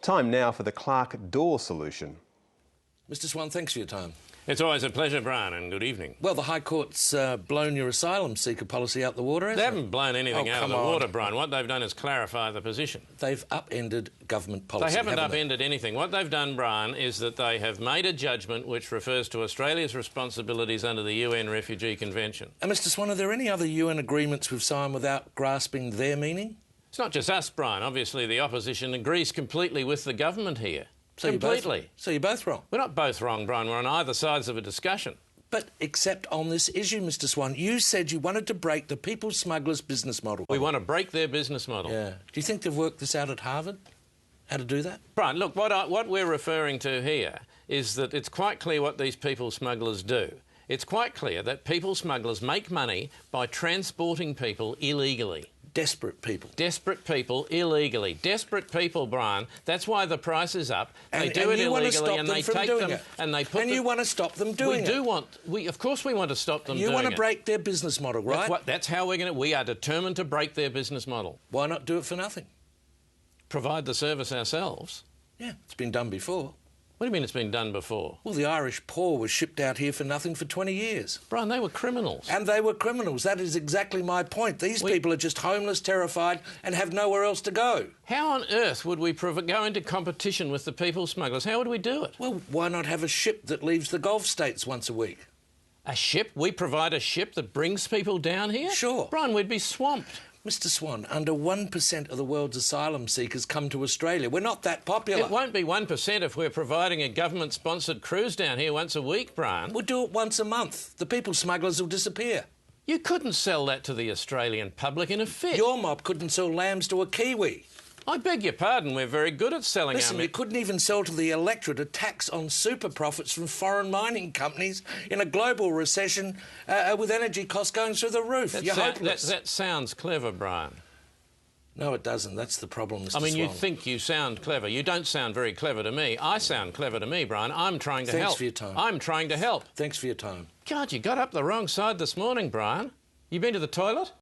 Time now for the Clarke Dawe solution. Mr Swan, thanks for your time. It's always a pleasure, Brian, and good evening. Well, the High Court's blown your asylum seeker policy out the water, hasn't They haven't blown anything out of the water, on. Brian. What they've done is clarify the position. They've upended government policy. They haven't upended anything. What they've done, Brian, is that they have made a judgment which refers to Australia's responsibilities under the UN Refugee Convention. And Mr Swan, are there any other UN agreements we've signed without grasping their meaning? It's not just us, Brian. Obviously, the opposition agrees completely with the government here. So completely. You're both wrong? We're not both wrong, Brian. We're on either sides of a discussion. But except on this issue, Mr Swan, you said you wanted to break the people smugglers' business model. We want to break their business model. Yeah. Do you think they've worked this out at Harvard? How to do that? Brian, look, what we're referring to here is that it's quite clear what these people smugglers do. It's quite clear that people smugglers make money by transporting people illegally. Desperate people. Desperate people illegally. Desperate people, Brian. That's why the price is up. They do it illegally and they take them and they put them... And you want to stop them doing it. Of course we want to stop them doing it. You want to break their business model, right? That's how we're going to... We are determined to break their business model. Why not do it for nothing? Provide the service ourselves. Yeah, it's been done before. What do you mean it's been done before? Well, the Irish poor was shipped out here for nothing for 20 years. Brian, they were criminals. And they were criminals. That is exactly my point. These people are just homeless, terrified, and have nowhere else to go. How on earth would we go into competition with the people smugglers? How would we do it? Well, why not have a ship that leaves the Gulf states once a week? A ship? We provide a ship that brings people down here? Sure. Brian, we'd be swamped. Mr Swan, under 1% of the world's asylum seekers come to Australia. We're not that popular. It won't be 1% if we're providing a government-sponsored cruise down here once a week, Brian. We'll do it once a month. The people smugglers will disappear. You couldn't sell that to the Australian public in a fit. Your mob couldn't sell lambs to a Kiwi. I beg your pardon, we're very good at selling Listen, you couldn't even sell to the electorate a tax on super profits from foreign mining companies in a global recession with energy costs going through the roof. You're hopeless. That sounds clever, Brian. No, it doesn't. That's the problem, Mr Swan. I mean, Swan. you think you sound clever. You don't sound very clever to me. I sound clever to me, Brian. I'm trying to help. Thanks for your time. I'm trying to help. Thanks for your time. God, you got up the wrong side this morning, Brian. You been to the toilet?